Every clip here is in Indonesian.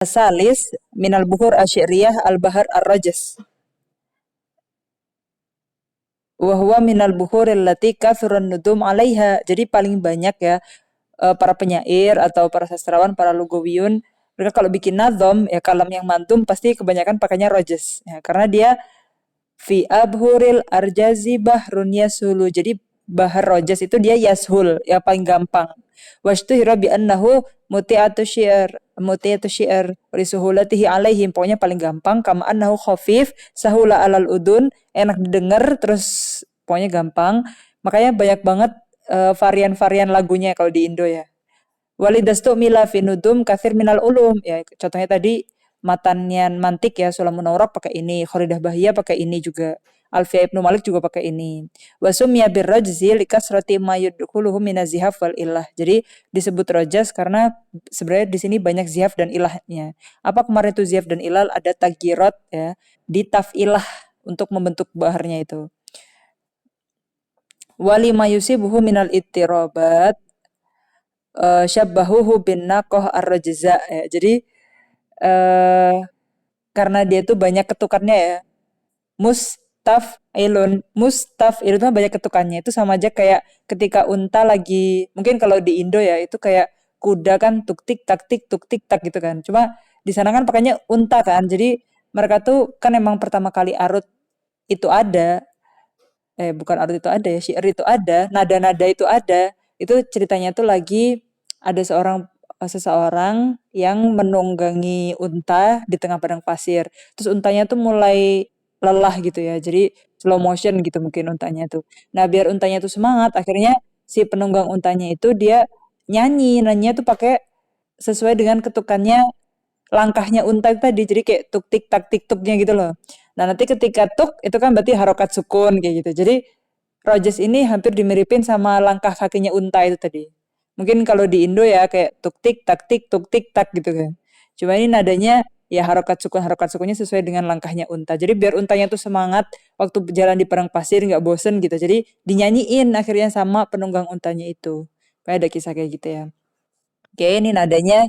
Salis minal buhur asyiriyah al-bahar ar-rajas. Wa huwa minal buhuril lati kathurun nudum 'alaiha. Jadi paling banyak ya para penyair atau para sastrawan, para lugawiyun, mereka kalau bikin nazom ya kalam yang mantum pasti kebanyakan pakainya rajas. Ya, karena dia fi abhuril arjazi bahrun yasulu. Jadi bahar rojas itu dia yashul, yang paling gampang. Washtuhira bi annahu muti'atu syi'r li suhulatihi alaihim. Pokoknya paling gampang, kama annahu khafif sahula alal udun, enak didengar terus pokoknya gampang. Makanya banyak banget varian-varian lagunya kalau di Indo ya. Walidastu mila finudum kafir minal ulum. Ya, contohnya tadi Matanian Mantik ya, Sulamun Aurak pakai ini, Khoridah Bahia pakai ini juga. Alfiya Ibnu Malik juga pakai ini. Wasumya birrajzi likasrati ma yudkhuluhu minazihaf wal ilah. Jadi disebut rajas karena sebenarnya di sini banyak zihaf dan ilahnya. Apa kemarin itu zihaf dan ilah? Ada tagirat ya, di tafilah untuk membentuk baharnya itu. Wali mayusibuhu minal ittirabat syabbahuhu bin naqah ar-rajza ya. Jadi karena dia tuh banyak ketukannya ya. Mustaf'ilun itu banyak ketukannya. Itu sama aja kayak ketika unta lagi, mungkin kalau di Indo ya itu kayak kuda kan tuk tik tak gitu kan. Cuma di sana kan pakainya unta kan. Jadi mereka tuh kan emang pertama kali arut itu ada, bukan arut itu ada ya, syair itu ada, nada-nada itu ada. Itu ceritanya tuh lagi ada seseorang yang menunggangi unta di tengah padang pasir. Terus untanya tuh mulai lelah gitu ya. Jadi slow motion gitu mungkin untanya tuh. Nah, biar untanya tuh semangat, akhirnya si penunggang untanya itu dia nyanyi, nyanyinya tuh pakai sesuai dengan ketukannya langkahnya unta itu tadi. Jadi kayak tuk tik tuknya gitu loh. Nah, nanti ketika tuk itu kan berarti harokat sukun kayak gitu. Jadi Rogers ini hampir dimiripin sama langkah kakinya unta itu tadi. Mungkin kalau di Indo ya kayak tuk tik tak gitu kan. Cuma ini nadanya ya harokat sukunnya sesuai dengan langkahnya unta. Jadi biar untanya tuh semangat waktu berjalan di padang pasir nggak bosen gitu. Jadi dinyanyiin akhirnya sama penunggang untanya itu. Kayak ada kisah kayak gitu ya. Oke, ini nadanya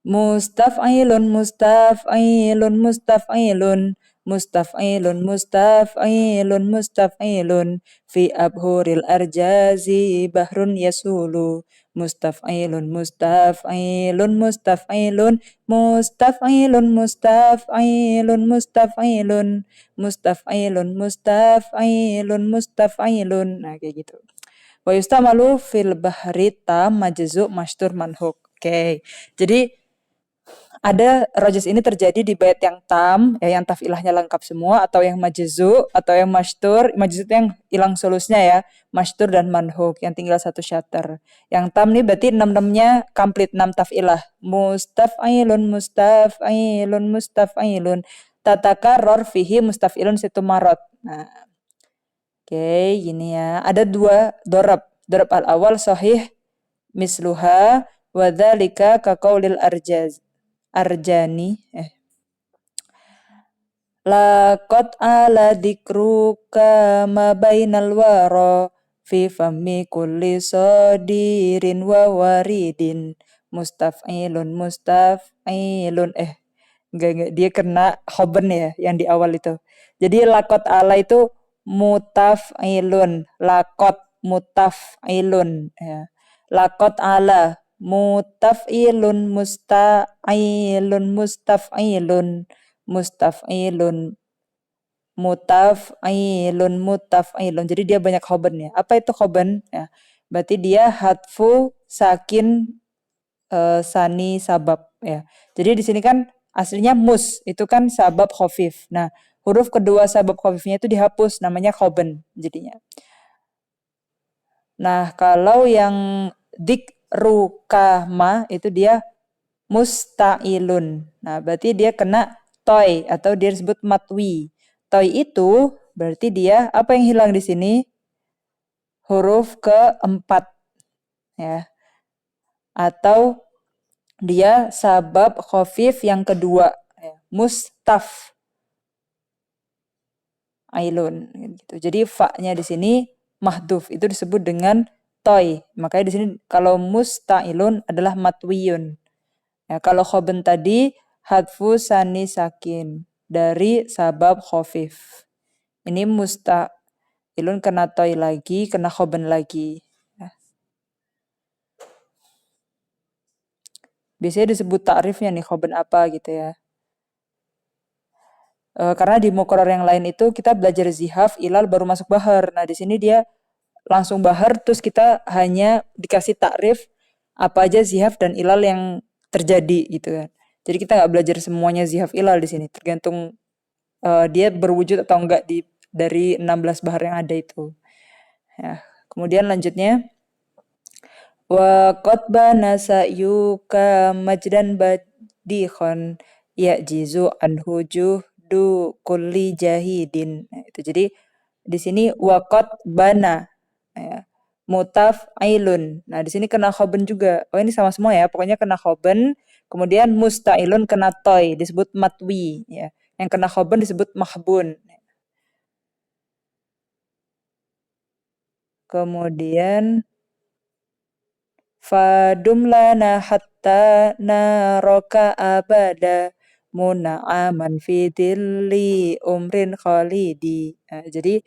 mustaf'ilun fi abhuril arjazi bahrun yasulu mustaf'ilun. Nah, kayak gitu. Wa yustamalu fil bahri tam majzu mastur manhuk. Oke. Jadi ada rojas ini terjadi di bait yang tam, ya yang tafilahnya lengkap semua, atau yang majzu, atau yang mastur. Majzu itu yang hilang solusnya ya, mastur dan manhuk, yang tinggal satu syater. Yang tam nih berarti 6-6-nya komplit, 6 tafilah. Mustaf'ilun. Tatakarror fihi mustaf'ilun situ marot. Nah, oke, gini ya. Ada 2 dorab. Dorab al-awal sahih misluha wa dzalika ka qaulil arjani laqad ala dzikruka ma bainal wara fi fammi kulli sadirin wa waridin mustaf'ilun enggak dia kena khoben ya yang di awal itu. Jadi laqad ala itu mutaf'ilun, laqad mutaf'ilun ya. Laqad ala mutaf'ilun mutaf'ilun. Jadi dia banyak khoben ya. Apa itu khoben ya? Berarti dia hatfu sakin sani sabab ya. Jadi di sini kan aslinya mus itu kan sabab khafif. Nah, huruf kedua sabab khafifnya itu dihapus namanya khoben jadinya. Nah, kalau yang dikrukama itu dia musta'ilun. Nah, berarti dia kena toy atau dia disebut matwi. Toy itu berarti dia apa yang hilang di sini? Huruf keempat ya. Atau dia sabab khafif yang kedua ya. Mustaf'ilun gitu. Jadi fa-nya di sini mahdhuf itu disebut dengan toy. Makanya di sini kalau musta'ilun adalah matwiyun. Ya, kalau khoben tadi hadfu sani sakin dari sabab khofif. Ini musta'ilun kena toy lagi, kena khoben lagi. Nah, biasanya disebut ta'rifnya nih khoben apa gitu ya. Karena di mukoror yang lain itu kita belajar zihaf, ilal baru masuk bahar. Nah, di sini dia langsung bahar terus kita hanya dikasih takrif apa aja zihaf dan ilal yang terjadi gitu kan. Jadi kita nggak belajar semuanya zihaf ilal di sini, tergantung dia berwujud atau enggak dari 16 bahar yang ada itu. Ya. Kemudian lanjutnya wa qad sa'yuka majdan badikhon ya'jizu anhu juhdu kulli jahidin. Nah, itu jadi di sini waqad bana ya. Mutaf ailun. Nah, di sini kena khoben juga. Oh, ini sama semua ya. Pokoknya kena khoben. Kemudian mustailun kena toy disebut matwi ya. Yang kena khoben disebut mahbun. Kemudian fadum lana hatta naraka abada muna'aman fi dhilli umrin khalidi. Nah, jadi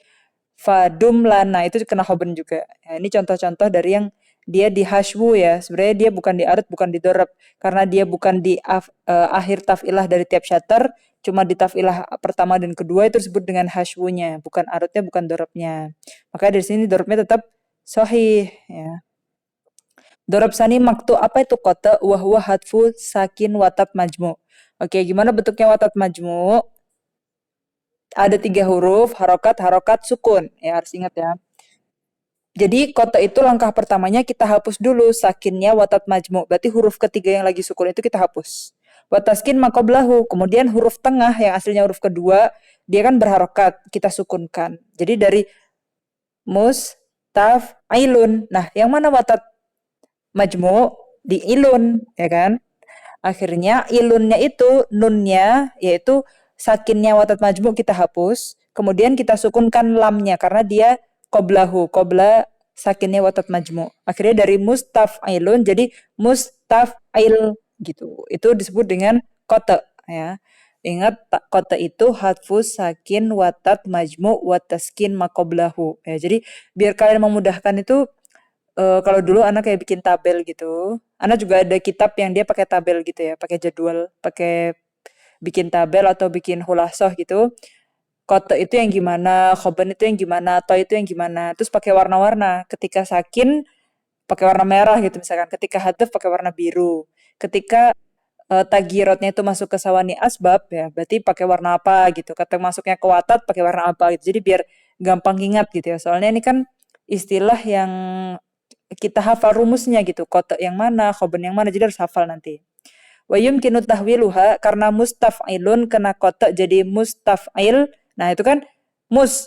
fadum lana itu kena khoben juga. Nah, ini contoh-contoh dari yang dia di hashwu ya. Sebenarnya dia bukan di arat, bukan di dorab. Karena dia bukan di akhir tafilah dari tiap syatar, cuma di tafilah pertama dan kedua itu disebut dengan hashwunya, bukan aratnya, bukan dorabnya. Maka dari sini dorabnya tetap sahih ya. Dorob sani maktu apa itu kota wahwa hatfu sakin watat majmu. Oke, gimana bentuknya watat majmu? Ada 3 huruf, harokat, harokat, sukun. Ya harus ingat ya. Jadi kota itu langkah pertamanya kita hapus dulu sakinnya watat majmu. Berarti huruf ketiga yang lagi sukun itu kita hapus. Wataskin makoblahu. Kemudian huruf tengah yang aslinya huruf kedua, dia kan berharokat, kita sukunkan. Jadi dari mus, taf, ailun. Nah, yang mana watat majmu di ilun, ya kan? Akhirnya ilunnya itu nunnya yaitu sakinnya watat majmu kita hapus, kemudian kita sukunkan lamnya karena dia qoblahu, qobla sakinnya watat majmu. Akhirnya dari mustaf'ilun jadi mustaf'il gitu. Itu disebut dengan kota ya. Ingat kota itu hatfus sakin watat majmu wataskin makoblahu. Ya, jadi biar kalian memudahkan itu kalau dulu anak kayak bikin tabel gitu. Anak juga ada kitab yang dia pakai tabel gitu ya, pakai jadwal, pakai bikin tabel atau bikin hulasoh gitu. Kote itu yang gimana, khoban itu yang gimana, to itu yang gimana. Terus pakai warna-warna. Ketika sakin pakai warna merah gitu misalkan. Ketika hadaf pakai warna biru. Ketika tagirotnya itu masuk ke sawani asbab ya, berarti pakai warna apa gitu. Kata masuknya ke watat pakai warna apa gitu. Jadi biar gampang ingat gitu ya. Soalnya ini kan istilah yang kita hafal rumusnya gitu. Kotak yang mana, khoben yang mana, jadi harus hafal nanti. Wa yumkinu tahwiluha karena mustaf'ilun kena kotak jadi mustaf'il. Nah, itu kan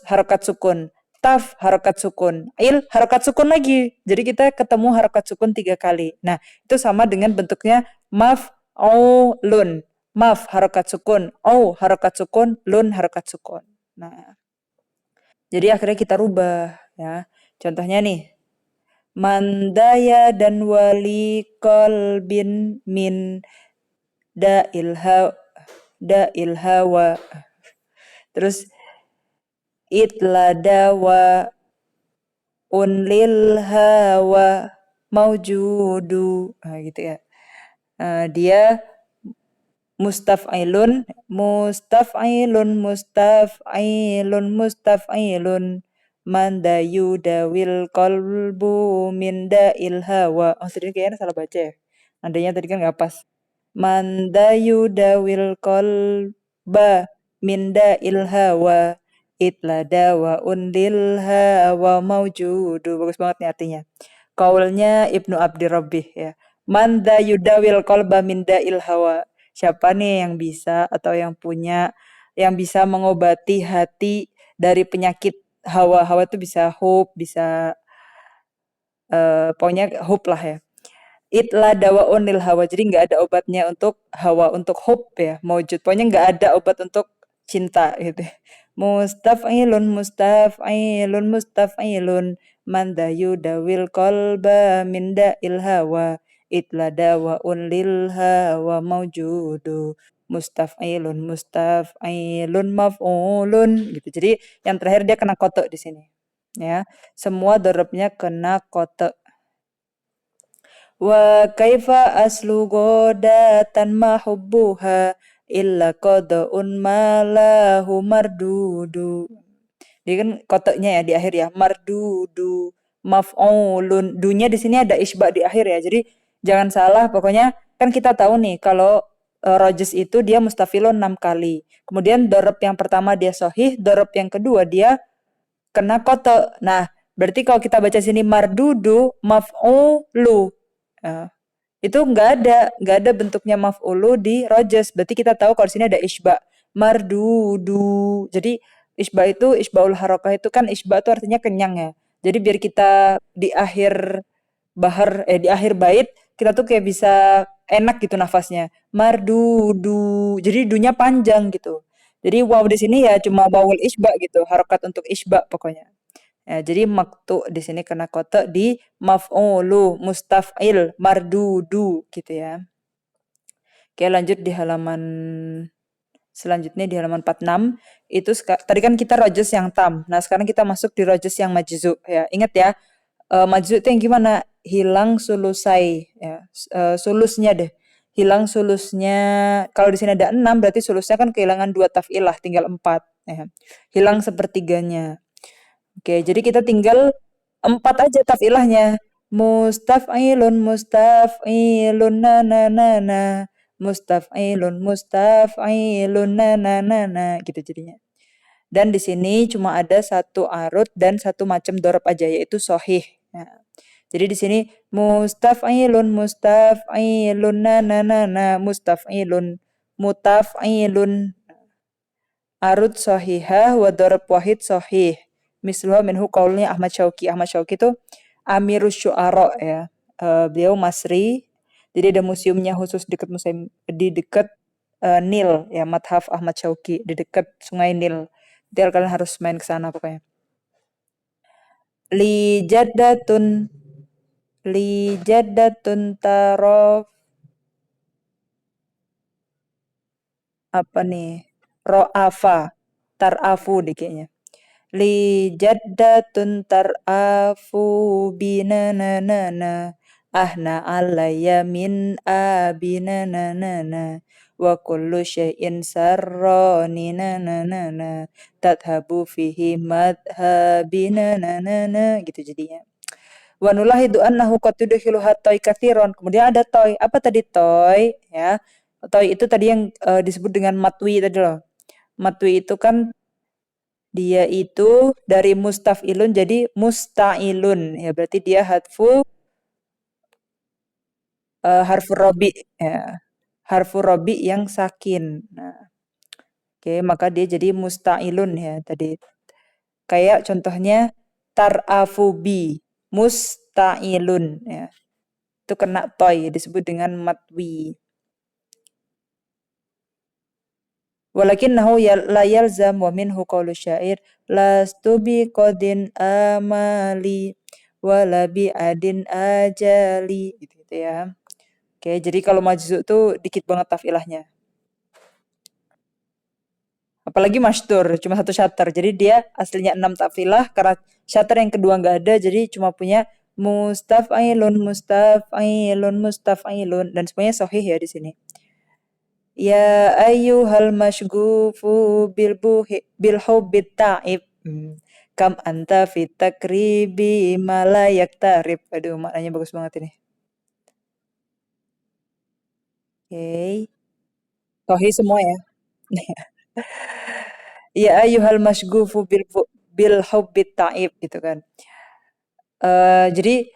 harokat sukun, taf harokat sukun, harokat sukun lagi. Jadi kita ketemu harokat sukun 3 kali. Nah, itu sama dengan bentuknya maf'ulun. Maf harokat sukun, harokat sukun, lun harokat sukun. Nah, jadi akhirnya kita rubah ya. Contohnya nih, mandaya dan wali kolbin min da ilhawa. Terus itladawa unlil hawa maujudu. Nah, gitu ya. Dia mustaf'ilun mustaf'ilun mustaf'ilun mustaf'ilun manda yudawil qalbu minda ilhawa. Oh, tadi kayaknya salah baca ya. Andainya tadi kan nggak pas. Manda yudawil qalba minda ilhawa itlada wa undil hawa maujudu. Bagus banget nih artinya. Kaulnya Ibnu Abdirrabbih ya. Manda yudawil qalba minda ilhawa. Siapa nih yang bisa atau yang punya yang bisa mengobati hati dari penyakit hawa. Hawa itu bisa hub, bisa pokoknya hub lah ya. Itla dawaun lil hawa. Jadi nggak ada obatnya untuk hawa, untuk hub ya, maujud. Pokoknya nggak ada obat untuk cinta gitu. Mustaf'ilun, mustaf'ilun, mustaf'ilun. Man dawil qalba min da'il hawa. Itla dawaun lil hawa maujudu. mustaf'ilun, mustaf'ilun, maf'ulun gitu. Jadi yang terakhir dia kena kote di sini. Ya, semua dorobnya kena kote. Wa kaifa aslu godatan mahubbuha illa qada'un malahu mardudu. Jadi kan koteknya ya di akhir ya, mardudu, maf'ulun. Dunya di sini ada isba di akhir ya. Jadi jangan salah, pokoknya kan kita tahu nih kalau rojes itu dia mustafilun 6 kali. Kemudian dorob yang pertama dia sohih, dorob yang kedua dia kena kote. Nah, berarti kalau kita baca sini mardudu, maf'ulu. Nah, itu nggak ada bentuknya maf'ulu di rojes. Berarti kita tahu kalau di sini ada isba. Mardudu. Jadi isba itu isbaul harokah itu kan isba itu artinya kenyang ya. Jadi biar kita di akhir di akhir bait kita tuh kayak bisa enak gitu nafasnya. Mardudu. Jadi dunya panjang gitu. Jadi waw di sini ya cuma wawul isba gitu, harokat untuk isba pokoknya. Ya, jadi maktu di sini kena kote di maf'ulu, mustaf'il, mardudu gitu ya. Oke, lanjut di halaman selanjutnya di halaman 46 itu tadi kan kita rojes yang tam. Nah, sekarang kita masuk di rojes yang majzu ya. Ingat ya, majzu itu yang gimana? Hilang sulusai ya. Sulusnya deh. Hilang sulusnya. Kalau di sini ada 6 berarti sulusnya kan kehilangan 2 taf'ilah, tinggal 4 ya. Hilang sepertiganya. Oke, jadi kita tinggal 4 aja taf'ilahnya. Mustaf'ilun, mustaf'ilun, na na na na. Mustaf'ilun, mustaf'ilun, na na na na. Gitu jadinya. Dan di sini cuma ada satu arut dan satu macam dorob aja, yaitu sohih. Nah, jadi di sini mustaf'ilun, mustaf'ilun, na na na na. Mustaf'ilun, mutaf'ilun. Arut sohihah wa dorob wahid sohih. Misluha minhu qaulnya Ahmad Syauqi. Ahmad Syauqi itu Amirus Syu'ara ya. Beliau Masri. Jadi ada museumnya khusus di dekat Nil ya, Mathaf Ahmad Syauqi di dekat Sungai Nil. Jadi kalian harus main ke sana pokoknya. Li jaddatun tarof apa nih? Ro'afa, tarafu deh kayaknya. Li jaddatun tarafu bina na na na ahna alayya min abina na na na wa kullu syai'in sarrani na na na na tadhabu fihi madhabina na na na gitu jadinya. Wa nulahidu annahu qad tudkhilu hatta katsiran. Kemudian ada toy. Apa tadi toy ya? Toy itu tadi yang disebut dengan matwi tadi loh. Matwi itu kan dia itu dari mustaf'ilun jadi musta'ilun ya, berarti dia harfu robi ya. Harfu robi yang sakin. Nah, oke, maka dia jadi musta'ilun ya tadi. Kayak contohnya tar'afubi, musta'ilun ya. Itu kena toy disebut dengan matwi. Walakinnahu la yalzam wa minhu qawlu syair lastu biqadin amali wala bi'adin ajali gitu ya. Oke, jadi kalau majzu tuh dikit banget taf'ilahnya. Apalagi masytur, cuma satu syatar. Jadi dia aslinya 6 taf'ilah, karena syatar yang kedua nggak ada, jadi cuma punya mustaf'ilun, mustaf'ilun, mustaf'ilun. Dan semuanya sahih ya di sini. Ya ayyuhal masygufu bil hubbit ta'ib. Kam anta fit takribi malayak tarib. Aduh, maknanya bagus banget ini. Oke. Sahih semua ya. Ya ayyuhal masygufu bil hubbit ta'ib gitu kan. Jadi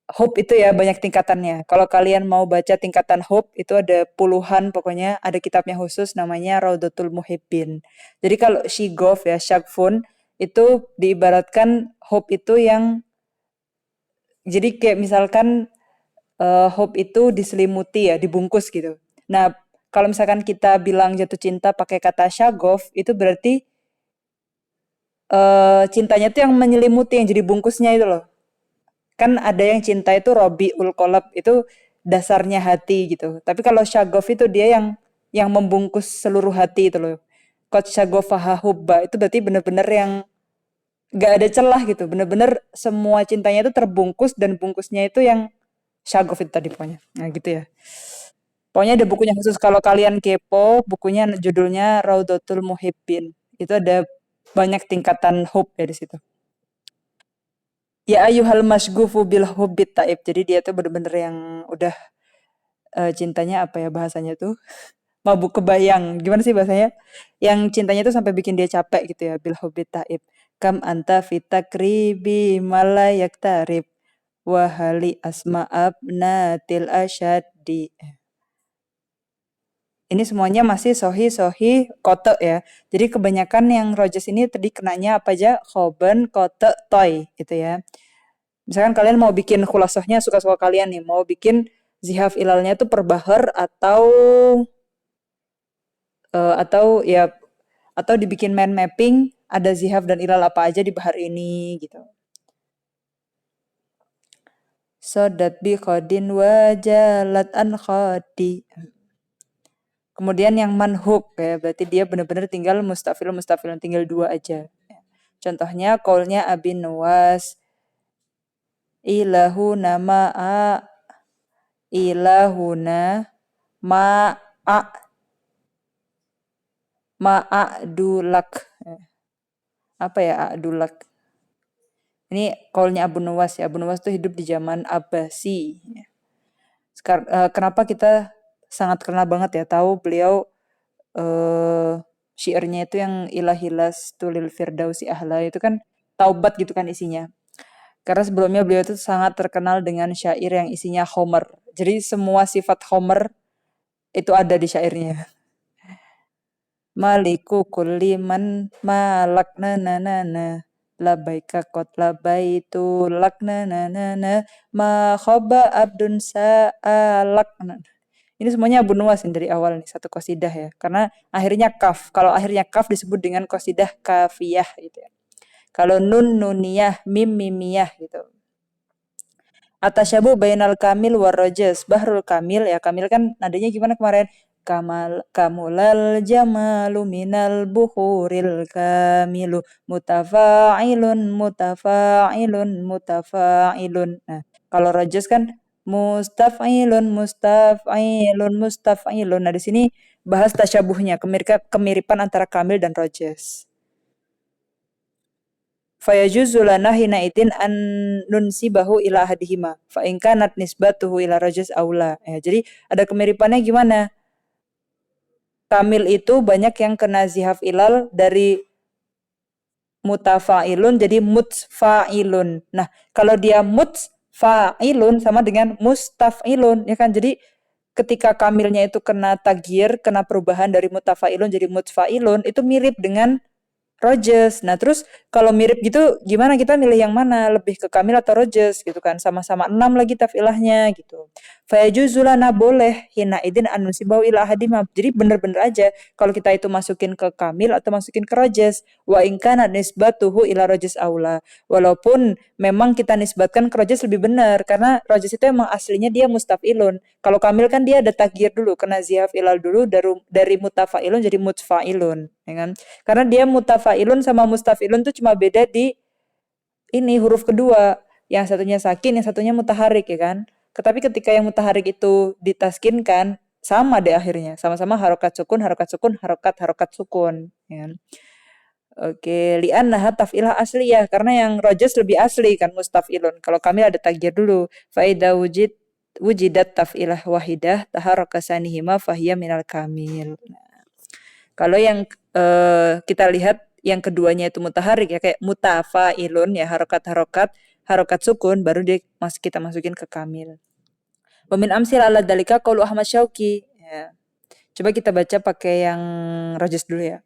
hub itu ya banyak tingkatannya. Kalau kalian mau baca tingkatan hub itu ada puluhan pokoknya, ada kitabnya khusus namanya Raudatul Muhibbin. Jadi kalau shigof ya, syagfun itu diibaratkan hub itu yang jadi kayak misalkan hub itu diselimuti ya, dibungkus gitu. Nah, kalau misalkan kita bilang jatuh cinta pakai kata syagof itu berarti cintanya tuh yang menyelimuti, yang jadi bungkusnya itu loh. Kan ada yang cinta itu Robiul Qalb, itu dasarnya hati gitu. Tapi kalau syagof itu dia yang yang membungkus seluruh hati itu loh. Qad syagofaha hubba itu berarti bener-bener yang gak ada celah gitu. Bener-bener semua cintanya itu terbungkus dan bungkusnya itu yang syagof itu tadi pokoknya. Nah gitu ya. Pokoknya ada bukunya khusus kalau kalian kepo, bukunya judulnya Raudatul Muhibbin. Itu ada banyak tingkatan hub ya di situ. Ya ayyuhal masgufu bil hubbit taib. Jadi dia tuh bener-bener yang udah cintanya apa ya bahasanya tuh? Mabuk kebayang. Gimana sih bahasanya? Yang cintanya tuh sampai bikin dia capek gitu ya. Bil hubbit taib. Kam anta fitakribi malayak tarib. Wahali asma abnatil asyaddi. Ini semuanya masih sohi kote ya. Jadi kebanyakan yang Rogers ini tadi kenanya apa aja? Khoben, kote, toy gitu ya. Misalkan kalian mau bikin khulasohnya suka-suka kalian nih, mau bikin zihaf ilalnya tuh per bahar atau ya atau dibikin mind mapping ada zihaf dan ilal apa aja di bahar ini gitu. Sodat bi khodin wajalat an khodi. Kemudian yang manhub ya, berarti dia benar-benar tinggal mustafil tinggal dua aja. Contohnya qaulnya Abi Nuwas ilahuna ma'a ilahuna ma'a ma'adulak. Apa ya a'dulak? Ini qaulnya Abu Nuwas ya. Abu Nuwas tuh hidup di zaman Abbasi. Kenapa kita sangat kenal banget ya tahu beliau syairnya itu yang ilahilas tulil firdausi ahla itu kan taubat gitu kan isinya. Karena sebelumnya beliau itu sangat terkenal dengan syair yang isinya Homer. Jadi semua sifat Homer itu ada di syairnya. Maliku kulli man malakna nanana labaika qad labaitu lakna nanana ma khaba abdun sa'alak. Ini semuanya Abu Nuwas dari awal nih satu qasidah ya. Karena akhirnya kaf. Kalau akhirnya kaf disebut dengan qasidah kafiyah gitu ya. Kalau nun nuniyah mim mimiyah gitu. Atasyabu bainal kamil warrojes. Bahrul kamil ya. Kamil kan nadanya gimana kemarin? Kamulal jamalu minal buhuril kamilu mutafa'ilun mutafa'ilun mutafa'ilun. Nah, kalau rojes kan mustaf'ilun mustaf'ilun mustaf'ilun. Nah, di sini bahas tasyabuhnya, kemiripan antara kamil dan rojes. Fayajuzu lana hina idin an nunsibahu ila ahadihima fa in kanat nisbatuhu ila rajas aula. Ya, jadi ada kemiripannya gimana? Kamil itu banyak yang kena zihaf ilal dari mutafa'ilun jadi mutfa'ilun. Nah, kalau dia mutfa'ilun sama dengan mustaf'ilun ya kan. Jadi ketika kamilnya itu kena tagyir, kena perubahan dari mutafa'ilun jadi mutfa'ilun, itu mirip dengan Rogers. Nah, terus kalau mirip gitu gimana kita milih yang mana? Lebih ke Kamil atau Rogers gitu kan. Sama-sama 6 lagi tafilahnya gitu. Fayajuzulana boleh hina idin anusibau ila hadimah. Jadi bener-bener aja kalau kita itu masukin ke Kamil atau masukin ke Rogers. Wa ingkana nisbatuhu ila Rogers aula. Walaupun memang kita nisbatkan ke Rogers lebih benar karena Rogers itu emang aslinya dia mustafilun. Kalau Kamil kan dia ada tagyir dulu, kena zihaf ilal dulu dari mutafa'ilun jadi mutfa'ilun, ya kan? Karena dia mutafa'ilun sama mustafilun tuh cuma beda di ini huruf kedua. Yang satunya sakin, yang satunya mutaharik ya kan. Tetapi ketika yang mutaharik itu ditaskinkan, sama deh akhirnya. Sama-sama harokat sukun, harokat sukun, harokat sukun. Ya kan? Oke, li'annaha taf'ilah asliyah. Karena yang rojas lebih asli kan mustafilun. Kalau kami ada tagyir dulu. Fa'idha wujidat taf'ilah wahidah taharaka sanihima fahiyya minal kamil. Nah, kalau yang kita lihat yang keduanya itu mutaharik ya kayak mutafa'ilun ya harokat sukun baru kita masukin ke kamil. Wa min amsil ala dalika qaulu Ahmad Syauqi ya. Coba kita baca pakai yang rojas dulu ya.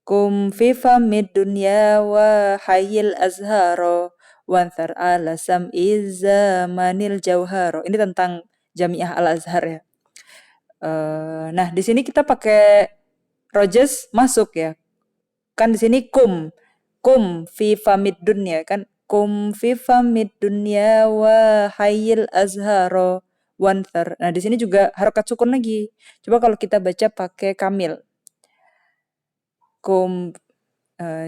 Kum fi famid dunya wa hayyil azharo wanthar ala sam'iz zamanil jauharo. Ini tentang Jamiah Al-Azhar ya. Nah, di sini kita pakai rojas masuk ya. Kan di sini kum fi famid dunya kan kum fi famid dunya wa hayyil azharo wanthar. Nah, di sini juga harokat sukun lagi. Coba kalau kita baca pakai kamil. Kum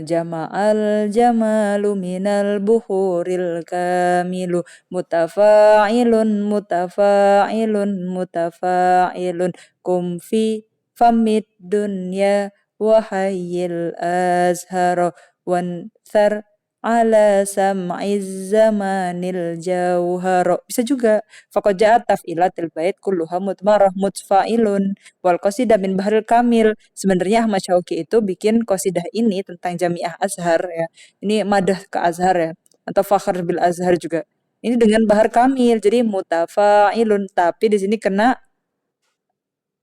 jama'al jamalu minal buhuril kamilu mutafa'ilun mutafa'ilun mutafa'ilun kum fi famid dunya wahayyil azharo wan thar ala sam'iz zamanil jauharo. Bisa juga faqad ja'at taf'ilatil bait kulluha mudmarah mutfa'ilun wal qasidah min bahril kamil. Sebenarnya Ahmad Syauqi itu bikin qasidah ini tentang Jamiah Azhar ya. Ini madah ke Azhar ya atau fakhr bil Azhar juga. Ini dengan bahar kamil. Jadi mutafa'ilun tapi di sini kena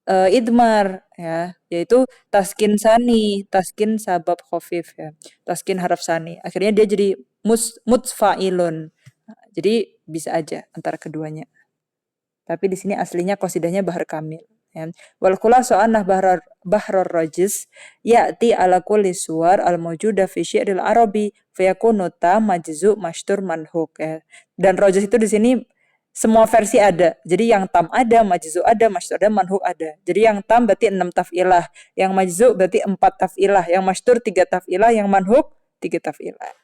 idmar ya, yaitu taskin sani, taskin sabab khafif ya. Taskin haraf sani. Akhirnya dia jadi mutfa'ilun. Jadi bisa aja antara keduanya. Tapi di sini aslinya qasidahnya bahar kamil. Ya. Wal khulasu anna bahrur rajiz ya'ti ala kulli suwar al mawjuda fi syi'ril arabi fayakunu tam majzu mashtur manhuk ya. Dan rajiz itu di sini semua versi ada. Jadi yang tam ada, majzu ada, mashtur ada, manhuk ada. Jadi yang tam berarti 6 taf'ilah, yang majzu berarti 4 taf'ilah, yang mashtur 3 taf'ilah, yang manhuk 3 taf'ilah.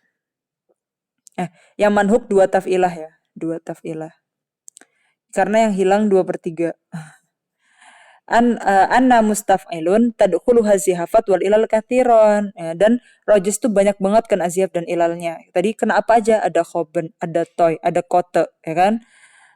Yang manhuk 2 taf'ilah ya, 2 taf'ilah. Karena yang hilang 2/3. Anna mustaf'ilun tadkhulu hazihafat wal ilal kathiron ya, dan rojis tuh banyak banget kan azhaf dan ilalnya. Tadi kena apa aja? Ada khoben, ada toy, ada kote ya kan?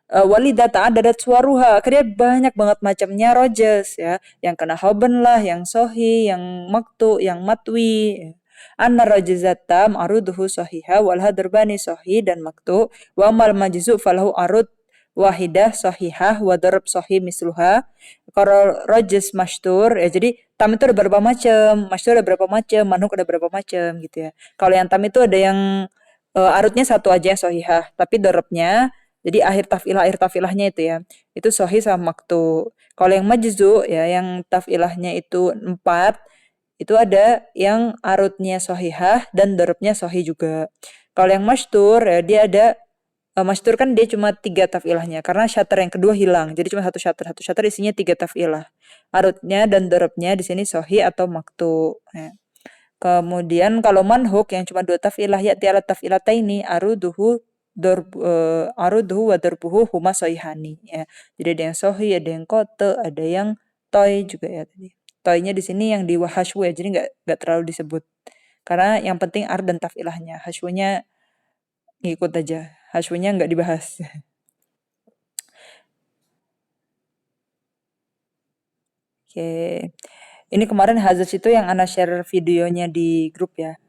Walidha ta'addadat suwaruha. Akhirnya banyak banget macamnya rojis ya. Yang kena khoben lah, yang sohi, yang maktu, yang matwi. Ya. Anna rajizata ma'ruduhu sohiha wal hadrbani sohi dan maktu wa amal majzu falahu arud wahidah sohihah wa darab sohi misluha. Kalau rojes mastur ya jadi tam itu ada berapa macam, mastur ada berapa macam, manhuk ada berapa macam gitu ya. Kalau yang tam itu ada yang arutnya satu aja sohihah, tapi darabnya jadi akhir tafilahnya itu ya. Itu sohi sama maktu. Kalau yang majzu ya yang tafilahnya itu 4 itu ada yang arutnya sohihah dan darabnya sohi juga. Kalau yang mastur ya dia ada mastur kan dia cuma 3 taf'ilahnya karena syatar yang kedua hilang. Jadi cuma satu syatar isinya 3 taf'ilah. Arutnya dan dorobnya di sini sohi atau maktu. Ya. Kemudian kalau manhuk yang cuma 2 taf'ilah ya tiala taf'ilataini aruduhu wa darbuhu huma soihani ya. Jadi ada yang sohi, ada yang kote, ada yang toy juga ya tadi. Toynya di sini yang di wahashwu ya, jadi nggak terlalu disebut. Karena yang penting arut dan taf'ilahnya. Hashwunya ngikut aja. Hashwunya nggak dibahas. Oke. Ini kemarin Hazard itu yang Ana share videonya di grup ya.